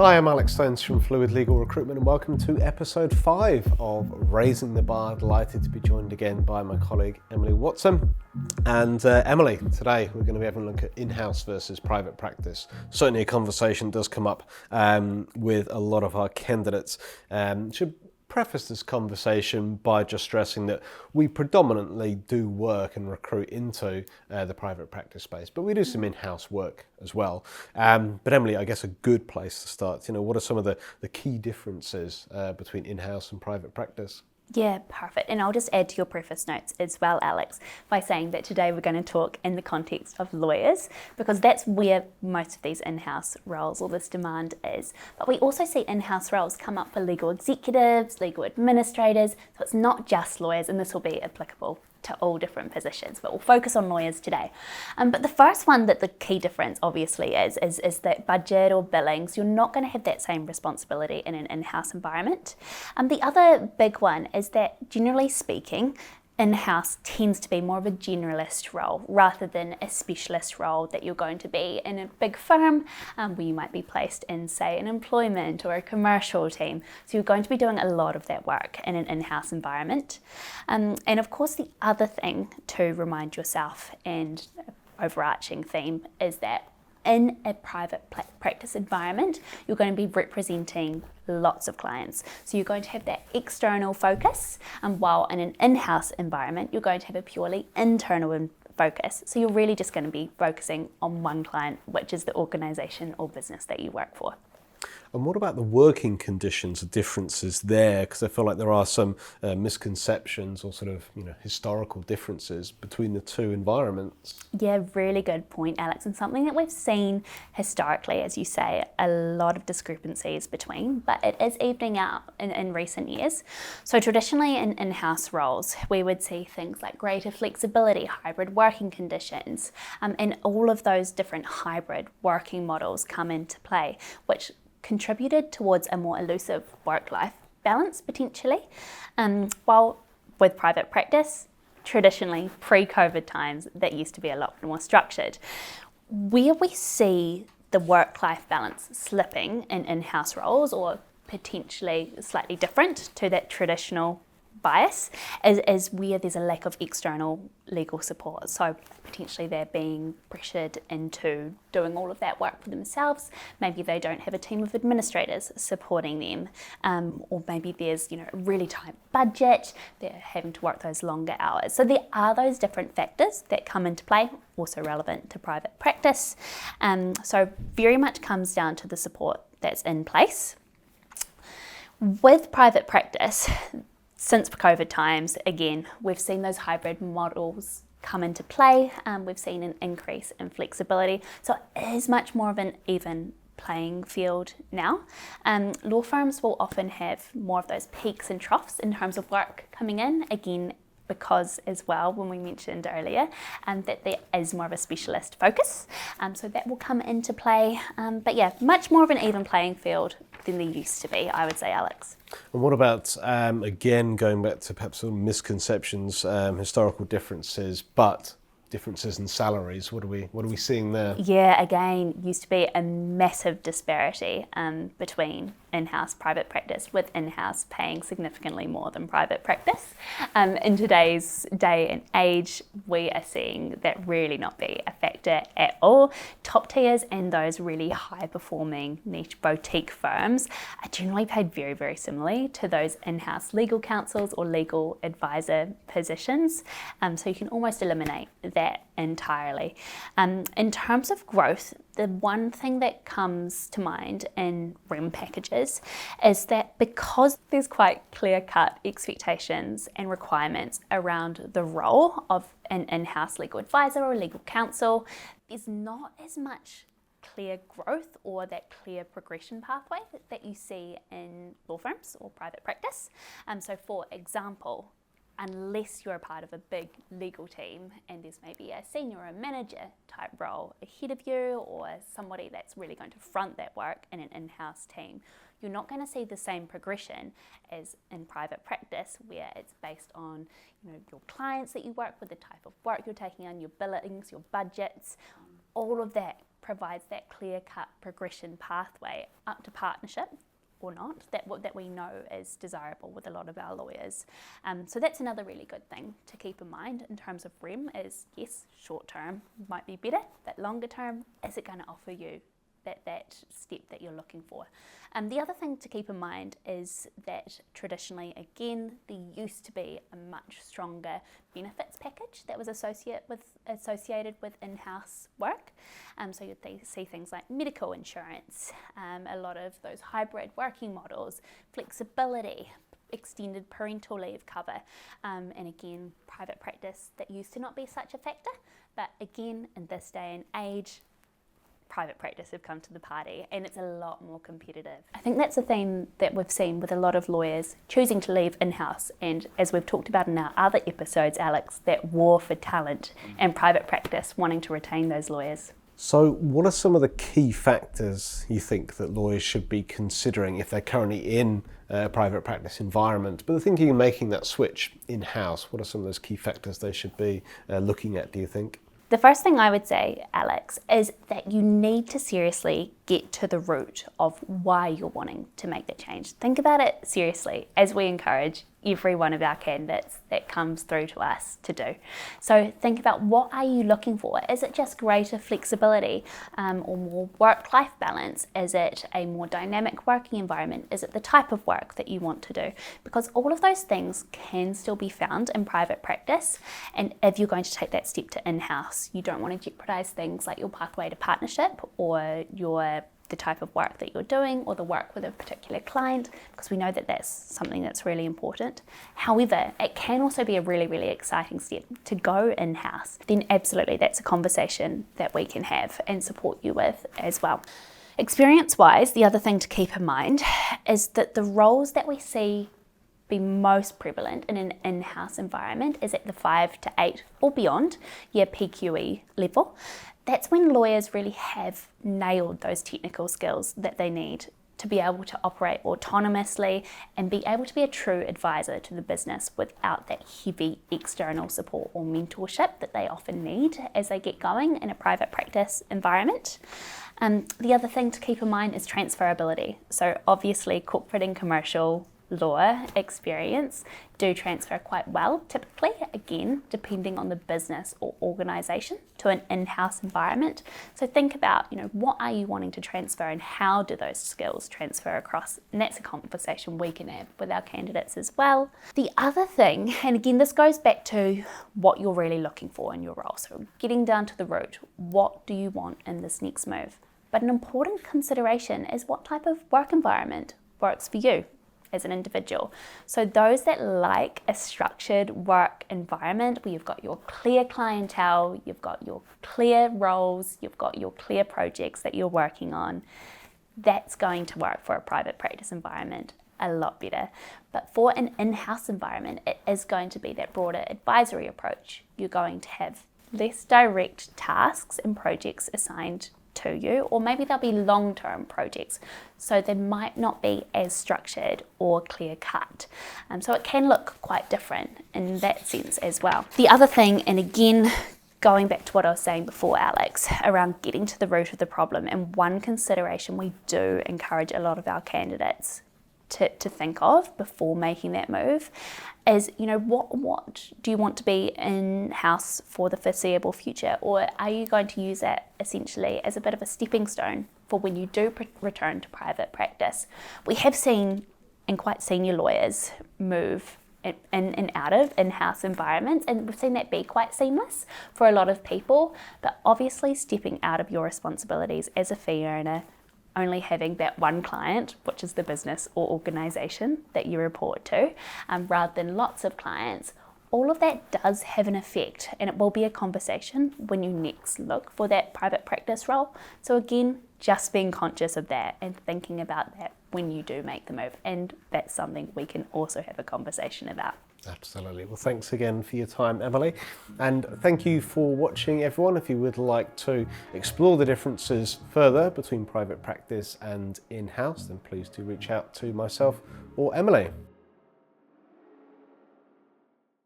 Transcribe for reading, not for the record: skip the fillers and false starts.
Hi, I'm Alex Stones from Fluid Legal Recruitment and welcome to episode 5 of Raising the Bar. Delighted to be joined again by my colleague Emily Watson. And Emily, today we're going to be having a look at in-house versus private practice. Certainly a conversation does come up with a lot of our candidates. Should preface this conversation by just stressing that we predominantly do work and recruit into the private practice space, but we do some in-house work as well. But Emily, I guess a good place to start, what are some of the key differences between in-house and private practice? Yeah, perfect. And I'll just add to your preface notes as well, Alex, by saying that today we're going to talk in the context of lawyers, because that's where most of these in-house roles or this demand is. But we also see in-house roles come up for legal executives, legal administrators, so it's not just lawyers, and this will be applicable to all different positions, but we'll focus on lawyers today. But the first one that the key difference obviously is that budget or billings, you're not going to have that same responsibility in an in-house environment. The other big one is that generally speaking, in-house tends to be more of a generalist role rather than a specialist role that you're going to be in a big firm where you might be placed in, say, an employment or a commercial team. So you're going to be doing a lot of that work in an in-house environment. And of course, the other thing to remind yourself, and overarching theme, is that in a private practice environment, you're going to be representing lots of clients. So you're going to have that external focus, and while in an in-house environment, you're going to have a purely internal focus. So you're really just going to be focusing on one client, which is the organisation or business that you work for. And what about the working conditions, the differences there? Because I feel like there are some misconceptions or sort of historical differences between the two environments. Yeah, really good point, Alex, and something that we've seen historically, as you say, a lot of discrepancies between, but it is evening out in recent years. So traditionally in in-house roles, we would see things like greater flexibility, hybrid working conditions, and all of those different hybrid working models come into play, which contributed towards a more elusive work-life balance potentially. While with private practice, traditionally pre-COVID times, that used to be a lot more structured. Where we see the work-life balance slipping in in-house roles, or potentially slightly different to that traditional bias, is where there's a lack of external legal support. So potentially they're being pressured into doing all of that work for themselves. Maybe they don't have a team of administrators supporting them, or maybe there's a really tight budget. They're having to work those longer hours. So there are those different factors that come into play, also relevant to private practice. So very much comes down to the support that's in place. With private practice, since COVID times, again, we've seen those hybrid models come into play. We've seen an increase in flexibility. So it is much more of an even playing field now. Law firms will often have more of those peaks and troughs in terms of work coming in, again, because as well, when we mentioned earlier, that there is more of a specialist focus. So that will come into play. But yeah, much more of an even playing field than there used to be, I would say, Alex. And what about, again, going back to perhaps some misconceptions, historical differences, but differences in salaries? What are we seeing there? Yeah, again, used to be a massive disparity between in-house private practice, with in-house paying significantly more than private practice. In today's day and age, we are seeing that really not be a factor at all. Top tiers and those really high-performing niche boutique firms are generally paid very, very similarly to those in-house legal counsels or legal advisor positions. So you can almost eliminate that entirely. In terms of growth, the one thing that comes to mind in REM packages is that because there's quite clear-cut expectations and requirements around the role of an in-house legal advisor or legal counsel, there's not as much clear growth or that clear progression pathway that you see in law firms or private practice. So for example, unless you're a part of a big legal team and there's maybe a senior or manager type role ahead of you, or somebody that's really going to front that work in an in-house team, you're not going to see the same progression as in private practice, where it's based on your clients that you work with, the type of work you're taking on, your billings, your budgets, all of that provides that clear-cut progression pathway up to partnership or not, that we know is desirable with a lot of our lawyers. So that's another really good thing to keep in mind in terms of REM is, yes, short term might be better, but longer term, is it going to offer you that step that you're looking for? The other thing to keep in mind is that traditionally, again, there used to be a much stronger benefits package that was associated with in-house work. So you'd see things like medical insurance, a lot of those hybrid working models, flexibility, extended parental leave cover, and again, private practice that used to not be such a factor, but again, in this day and age, private practice have come to the party and it's a lot more competitive. I think that's a theme that we've seen with a lot of lawyers choosing to leave in-house, and as we've talked about in our other episodes, Alex, that war for talent and private practice wanting to retain those lawyers. So what are some of the key factors you think that lawyers should be considering if they're currently in a private practice environment, but they're thinking of making that switch in-house? What are some of those key factors they should be looking at, do you think? The first thing I would say, Alex, is that you need to seriously get to the root of why you're wanting to make that change. Think about it seriously, as we encourage every one of our candidates that comes through to us to do. So think about, what are you looking for? Is it just greater flexibility or more work-life balance? Is it a more dynamic working environment? Is it the type of work that you want to do? Because all of those things can still be found in private practice, and if you're going to take that step to in-house, you don't want to jeopardize things like your pathway to partnership or the type of work that you're doing or the work with a particular client, because we know that that's something that's really important. However, it can also be a really, really exciting step to go in-house. Then absolutely, that's a conversation that we can have and support you with as well. Experience-wise, the other thing to keep in mind is that the roles that we see be most prevalent in an in-house environment is at the 5 to 8 or beyond year PQE level. That's when lawyers really have nailed those technical skills that they need to be able to operate autonomously and be able to be a true advisor to the business without that heavy external support or mentorship that they often need as they get going in a private practice environment. The other thing to keep in mind is transferability. So obviously corporate and commercial law experience do transfer quite well, typically, again, depending on the business or organisation, to an in-house environment. So think about, what are you wanting to transfer and how do those skills transfer across? And that's a conversation we can have with our candidates as well. The other thing, and again, this goes back to what you're really looking for in your role. So getting down to the root, what do you want in this next move? But an important consideration is what type of work environment works for you as an individual. So those that like a structured work environment where you've got your clear clientele, you've got your clear roles, you've got your clear projects that you're working on, that's going to work for a private practice environment a lot better. But for an in-house environment, it is going to be that broader advisory approach. You're going to have less direct tasks and projects assigned to you, or maybe they'll be long-term projects, so they might not be as structured or clear-cut. So it can look quite different in that sense as well. The other thing, and again, going back to what I was saying before, Alex, around getting to the root of the problem, and one consideration we do encourage a lot of our candidates to think of before making that move is, what do you want to be in-house for the foreseeable future? Or are you going to use that essentially as a bit of a stepping stone for when you do return to private practice? We have seen, and quite senior lawyers, move in and out of in-house environments, and we've seen that be quite seamless for a lot of people. But obviously stepping out of your responsibilities as a fee earner, only having that one client, which is the business or organisation that you report to, rather than lots of clients, all of that does have an effect, and it will be a conversation when you next look for that private practice role. So again, just being conscious of that and thinking about that when you do make the move, and that's something we can also have a conversation about. Absolutely. Well, thanks again for your time, Emily. And thank you for watching, everyone. If you would like to explore the differences further between private practice and in-house, then please do reach out to myself or Emily.